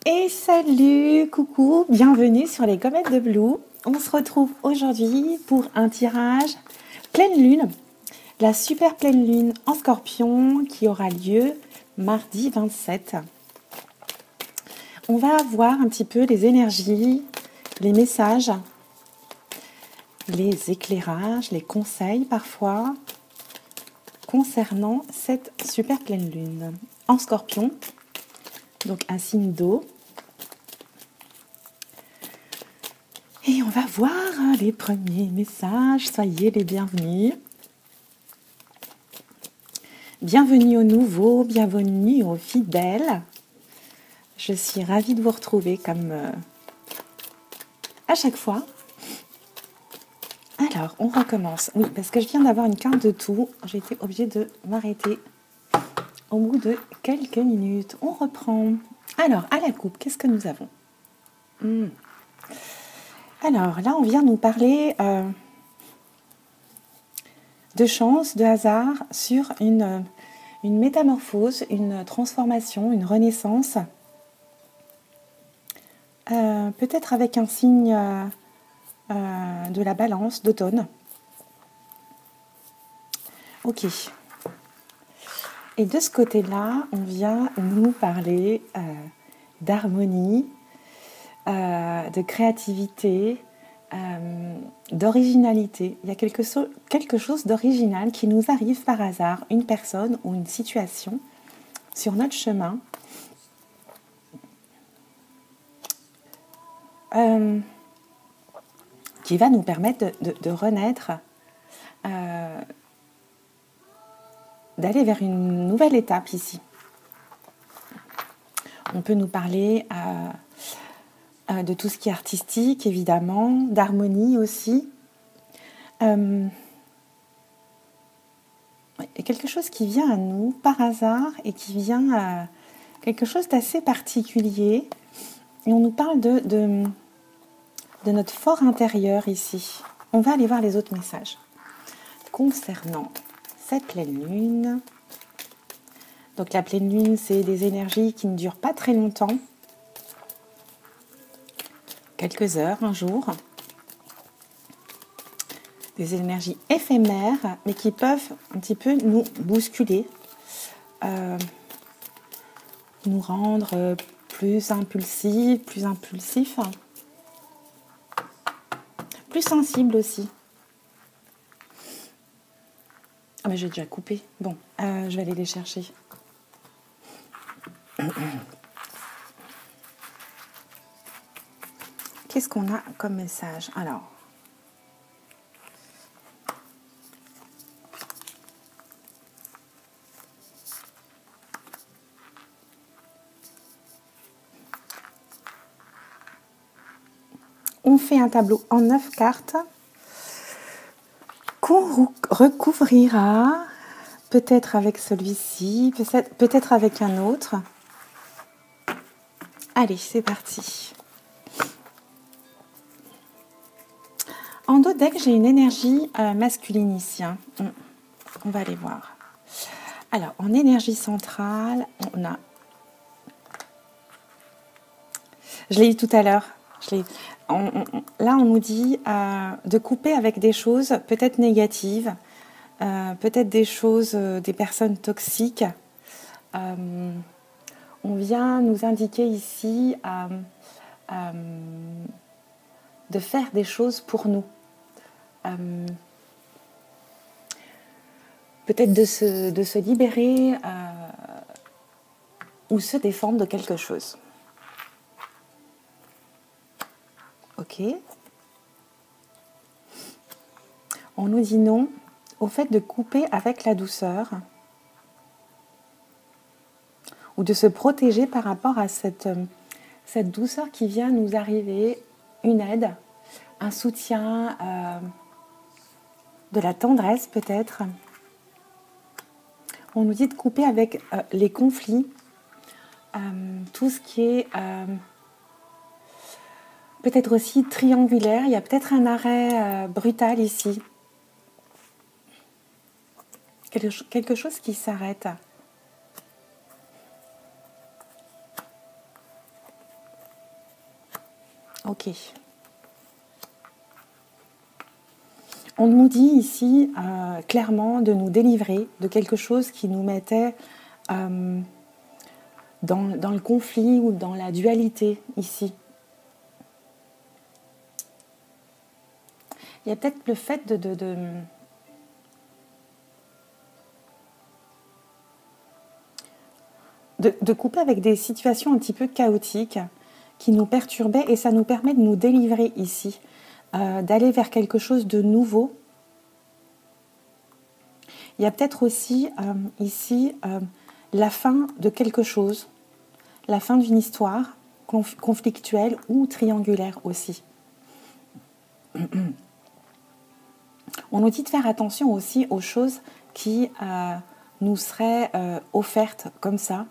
Et salut, coucou, bienvenue sur les Comètes de Blue. On se retrouve aujourd'hui pour un tirage pleine lune, la super pleine lune en Scorpion qui aura lieu mardi 27. On va voir un petit peu les énergies, les messages, les éclairages, les conseils parfois concernant cette super pleine lune en Scorpion, donc un signe d'eau. Et on va voir les premiers messages. Soyez les bienvenus. Bienvenue aux nouveaux, bienvenue aux fidèles. Je suis ravie de vous retrouver comme à chaque fois. Alors, on recommence. Oui, parce que je viens d'avoir une carte de tout. J'ai été obligée de m'arrêter au bout de quelques minutes. On reprend. Alors, à la coupe, qu'est-ce que nous avons Alors, là, on vient nous parler de chance, de hasard sur une métamorphose, une transformation, une renaissance. Peut-être avec un signe de la balance d'automne. Ok. Et de ce côté-là, on vient nous parler d'harmonie, de créativité, d'originalité. Il y a quelque chose d'original qui nous arrive par hasard, une personne ou une situation sur notre chemin. Qui va nous permettre de renaître, d'aller vers une nouvelle étape ici. On peut nous parler de tout ce qui est artistique, évidemment, d'harmonie aussi. Et quelque chose qui vient à nous par hasard et qui vient quelque chose d'assez particulier. Et on nous parle de notre fort intérieur ici. On va aller voir les autres messages. Concernant cette pleine lune. Donc la pleine lune, c'est des énergies qui ne durent pas très longtemps. Quelques heures, un jour. Des énergies éphémères, mais qui peuvent un petit peu nous bousculer. Nous rendre plus impulsifs, plus sensibles aussi. Ah mais j'ai déjà coupé. Bon, je vais aller les chercher. Qu'est-ce qu'on a comme message? Alors, on fait un tableau en 9 cartes qu'on recouvrira peut-être avec celui-ci, peut-être avec un autre. Allez, c'est parti. En dos deck, j'ai une énergie masculine ici. On va aller voir. Alors, en énergie centrale, on a... Je l'ai dit tout à l'heure. Là, on nous dit de couper avec des choses peut-être négatives, peut-être des choses, des personnes toxiques. On vient nous indiquer ici de faire des choses pour nous. Peut-être de se libérer ou se défendre de quelque chose. Ok. On nous dit non au fait de couper avec la douceur ou de se protéger par rapport à cette douceur qui vient nous arriver, une aide, un soutien, de la tendresse peut-être. On nous dit de couper avec les conflits, tout ce qui est peut-être aussi triangulaire. Il y a peut-être un arrêt brutal ici. Quelque chose qui s'arrête. Ok. On nous dit ici clairement de nous délivrer de quelque chose qui nous mettait dans le conflit ou dans la dualité ici. Il y a peut-être le fait de couper avec des situations un petit peu chaotiques qui nous perturbaient, et ça nous permet de nous délivrer ici, d'aller vers quelque chose de nouveau. Il y a peut-être aussi ici la fin de quelque chose, la fin d'une histoire conflictuelle ou triangulaire aussi. On nous dit de faire attention aussi aux choses qui nous seraient offertes comme ça.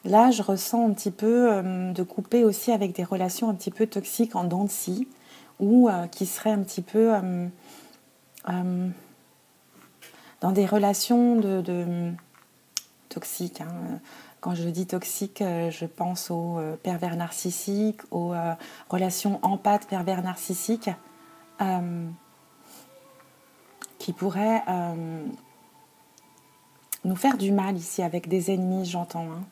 Là, je ressens un petit peu de couper aussi avec des relations un petit peu toxiques en dents de scie, ou qui seraient un petit peu dans des relations de toxiques. Hein. Quand je dis toxique, je pense aux pervers narcissiques, aux relations empathes pervers narcissiques, qui pourraient nous faire du mal ici, avec des ennemis, j'entends. Hein.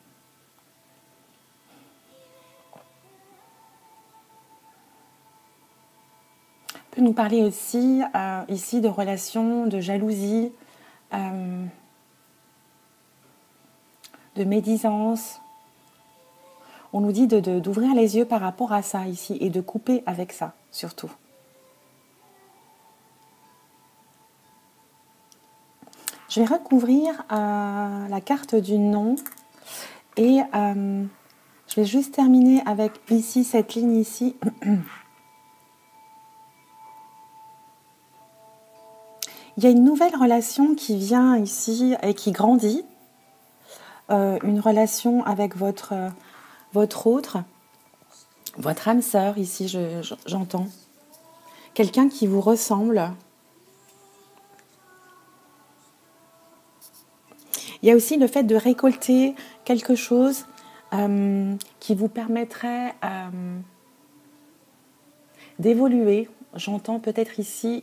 On peut nous parler aussi ici de relations, de jalousie, de médisance. On nous dit d'ouvrir les yeux par rapport à ça ici et de couper avec ça, surtout. Je vais recouvrir la carte du non et je vais juste terminer avec ici, cette ligne ici. Il y a une nouvelle relation qui vient ici et qui grandit. Une relation avec votre autre, votre âme sœur, ici j'entends. Quelqu'un qui vous ressemble. Il y a aussi le fait de récolter quelque chose qui vous permettrait d'évoluer. J'entends peut-être ici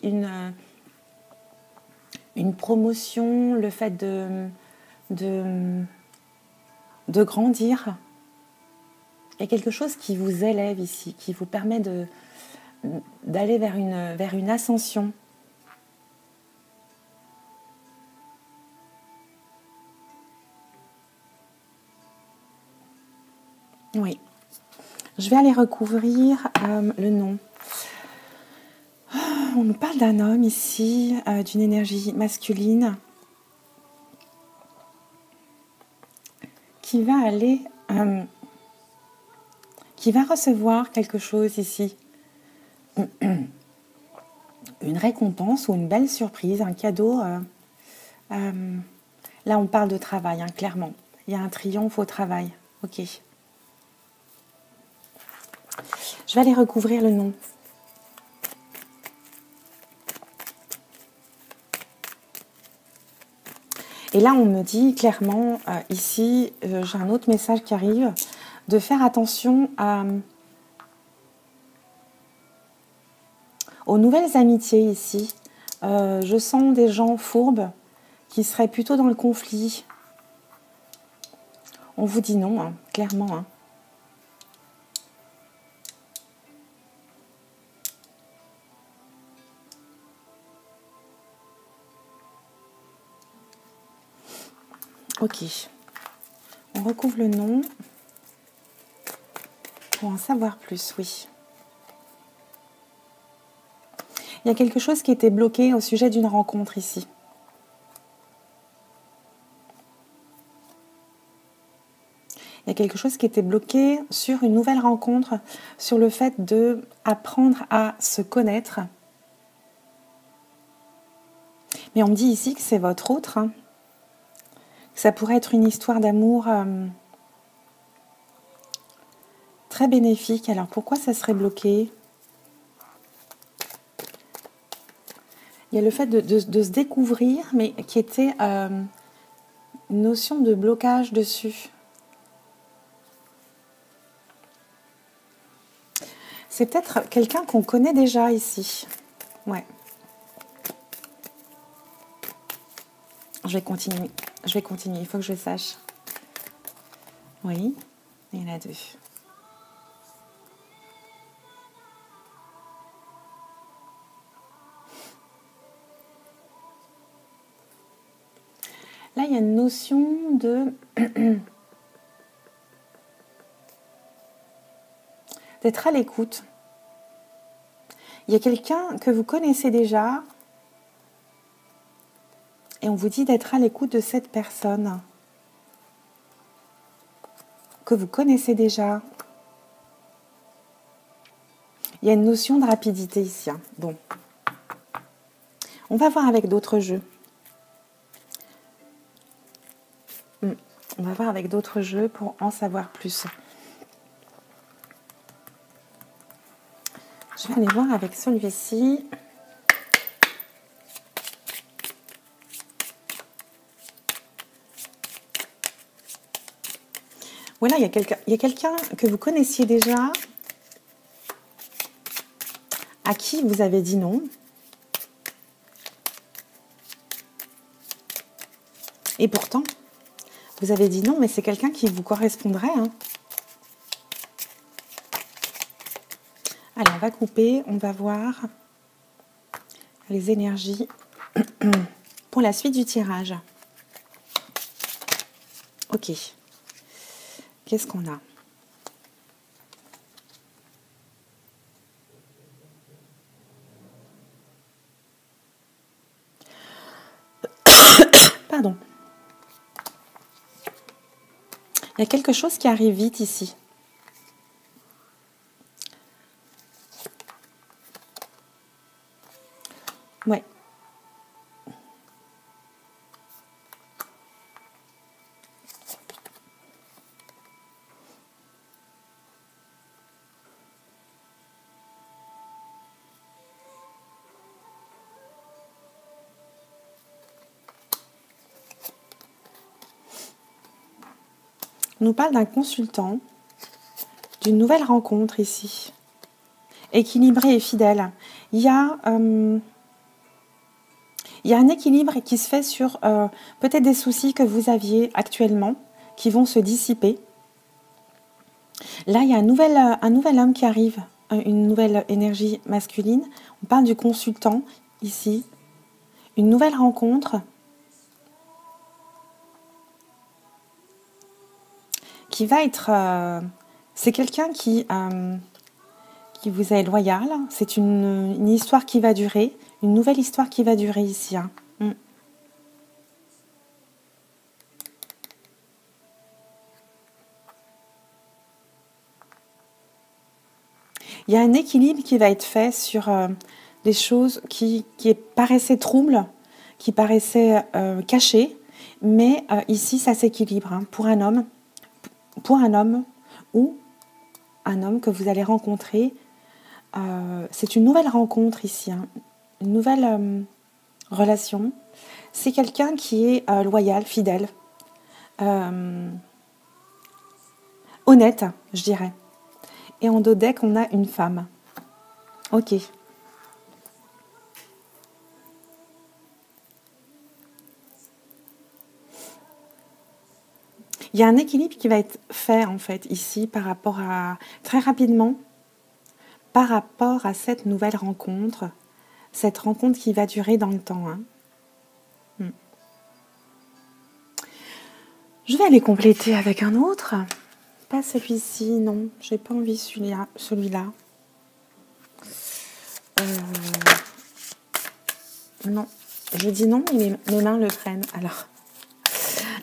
une promotion, le fait de grandir. Il y a quelque chose qui vous élève ici, qui vous permet d'aller vers une ascension. Oui. Je vais aller recouvrir le nom. On nous parle d'un homme ici, d'une énergie masculine, qui va aller, qui va recevoir quelque chose ici. Une récompense ou une belle surprise, un cadeau. Là, on parle de travail, hein, clairement. Il y a un triomphe au travail. Ok. Je vais aller recouvrir le nom. Et là, on me dit clairement, ici, j'ai un autre message qui arrive, de faire attention aux nouvelles amitiés ici. Je sens des gens fourbes qui seraient plutôt dans le conflit. On vous dit non, hein, clairement. Hein. Ok. On recouvre le nom pour en savoir plus, oui. Il y a quelque chose qui était bloqué au sujet d'une rencontre ici. Il y a quelque chose qui était bloqué sur une nouvelle rencontre, sur le fait d'apprendre à se connaître. Mais on me dit ici que c'est votre autre. Hein. Ça pourrait être une histoire d'amour très bénéfique. Alors pourquoi ça serait bloqué ? Il y a le fait de se découvrir, mais qui était une notion de blocage dessus. C'est peut-être quelqu'un qu'on connaît déjà ici. Ouais. Je vais continuer. Il faut que je sache. Oui. Et la 2. Là, il y a une notion de... d'être à l'écoute. Il y a quelqu'un que vous connaissez déjà et on vous dit d'être à l'écoute de cette personne que vous connaissez déjà. Il y a une notion de rapidité ici. Bon. On va voir avec d'autres jeux. On va voir avec d'autres jeux pour en savoir plus. Je vais aller voir avec celui-ci. Voilà, il y a quelqu'un que vous connaissiez déjà, à qui vous avez dit non. Et pourtant, vous avez dit non, mais c'est quelqu'un qui vous correspondrait. Allez, on va couper, on va voir les énergies pour la suite du tirage. Ok. Qu'est-ce qu'on a ? Pardon. Il y a quelque chose qui arrive vite ici. Ouais. On nous parle d'un consultant, d'une nouvelle rencontre ici. Équilibré et fidèle. Il y a un équilibre qui se fait sur peut-être des soucis que vous aviez actuellement, qui vont se dissiper. Là, il y a un nouvel homme qui arrive, une nouvelle énergie masculine. On parle du consultant ici. Une nouvelle rencontre qui va être... c'est quelqu'un qui vous est loyal. C'est une histoire qui va durer. Une nouvelle histoire qui va durer ici. Il y a un équilibre qui va être fait sur des choses qui paraissaient troubles, qui paraissaient cachées, mais ici ça s'équilibre pour un homme ou un homme que vous allez rencontrer. C'est une nouvelle rencontre ici, une nouvelle relation. C'est quelqu'un qui est loyal, fidèle, honnête, je dirais. Et en dos deck, on a une femme. Ok. Il y a un équilibre qui va être fait, en fait, ici, par rapport à... Très rapidement, par rapport à cette nouvelle rencontre. Cette rencontre qui va durer dans le temps. Je vais aller compléter avec un autre. Pas celui-ci, non. J'ai pas envie celui-là. Non. Je dis non, mais mes mains le prennent. Alors,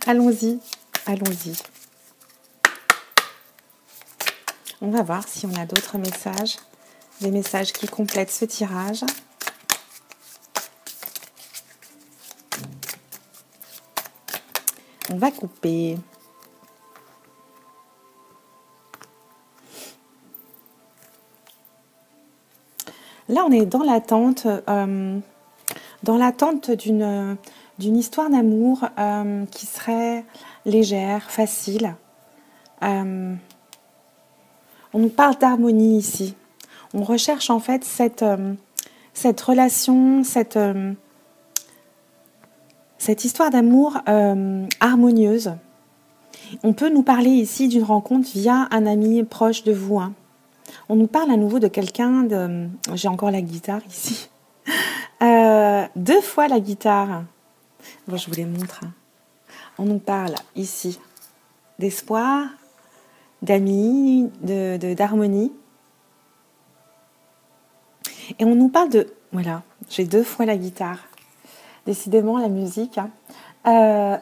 allons-y. On va voir si on a d'autres messages. Des messages qui complètent ce tirage. On va couper. Là, on est dans l'attente d'une histoire d'amour qui serait légère, facile. On nous parle d'harmonie ici. on recherche en fait cette relation, cette histoire d'amour harmonieuse. On peut nous parler ici d'une rencontre via un ami proche de vous. Hein. On nous parle à nouveau de quelqu'un de... J'ai encore la guitare ici. 2 fois la guitare. Bon, je vous les montre. Hein. On nous parle ici d'espoir, d'amis, d'harmonie. Et on nous parle de... Voilà, j'ai 2 fois la guitare. Décidément, la musique. Hein.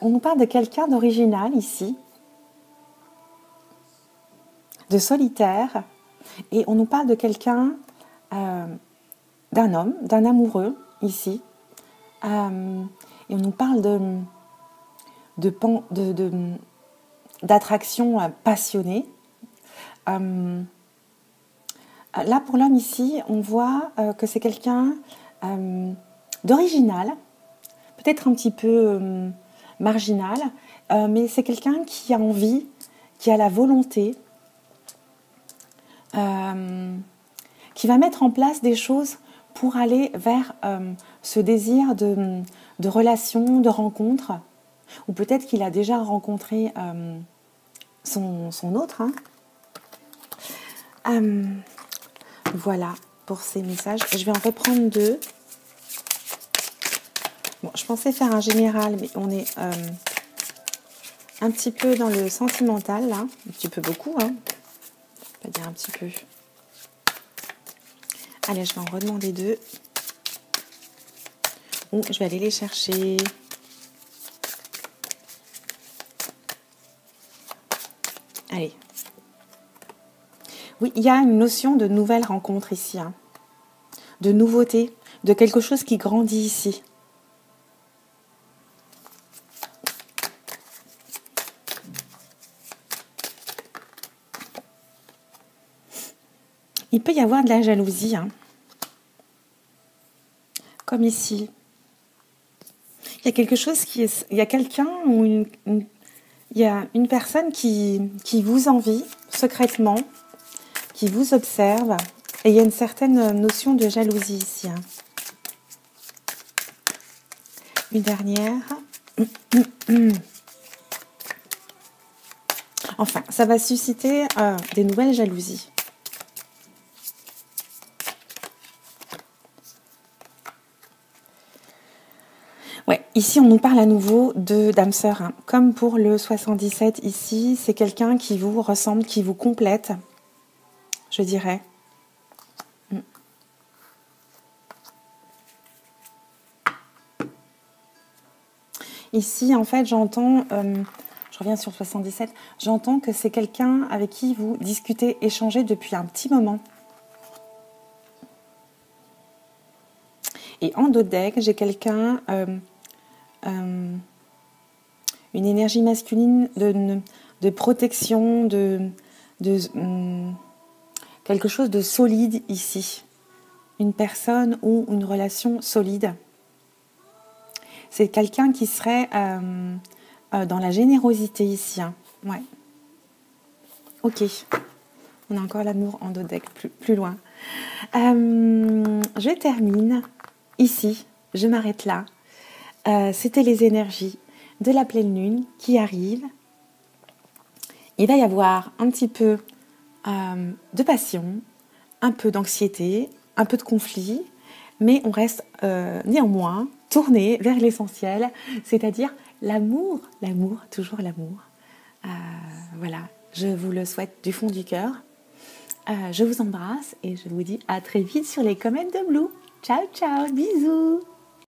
On nous parle de quelqu'un d'original ici, de solitaire. Et on nous parle de quelqu'un, d'un homme, d'un amoureux ici. Et on nous parle d'attraction passionnée. Là, pour l'homme ici, on voit que c'est quelqu'un d'original, peut-être un petit peu marginal, mais c'est quelqu'un qui a envie, qui a la volonté, qui va mettre en place des choses pour aller vers ce désir de relation, de rencontre, ou peut-être qu'il a déjà rencontré son autre. Hein. Voilà pour ces messages. Je vais en reprendre 2. Bon, je pensais faire un général, mais on est un petit peu dans le sentimental, là. Un petit peu beaucoup, hein. On va dire un petit peu. Allez, je vais en redemander 2. Ou je vais aller les chercher. Allez. Oui, il y a une notion de nouvelle rencontre ici, hein. De nouveauté, de quelque chose qui grandit ici. Il peut y avoir de la jalousie, hein. Comme ici. Il y a quelque chose il y a quelqu'un ou il y a une personne qui vous envie secrètement, qui vous observe, et il y a une certaine notion de jalousie ici. Hein. Une dernière. Enfin, ça va susciter des nouvelles jalousies. Ouais, ici on nous parle à nouveau d'âme sœur, hein. Comme pour le 77 ici, c'est quelqu'un qui vous ressemble, qui vous complète, je dirais. Ici, en fait, j'entends, je reviens sur le 77, j'entends que c'est quelqu'un avec qui vous discutez, échangez depuis un petit moment. Et en dos de deck, j'ai quelqu'un, une énergie masculine de protection, de quelque chose de solide ici. Une personne ou une relation solide. C'est quelqu'un qui serait dans la générosité ici. Hein. Ouais. Ok. On a encore l'amour en dos de deck, plus loin. Je termine ici. Je m'arrête là. C'était les énergies de la pleine lune qui arrivent. Il va y avoir un petit peu de passion, un peu d'anxiété, un peu de conflit, mais on reste néanmoins tourné vers l'essentiel, c'est-à-dire l'amour, toujours l'amour. Voilà, je vous le souhaite du fond du cœur. Je vous embrasse et je vous dis à très vite sur les comments de Blue. Ciao, ciao, bisous.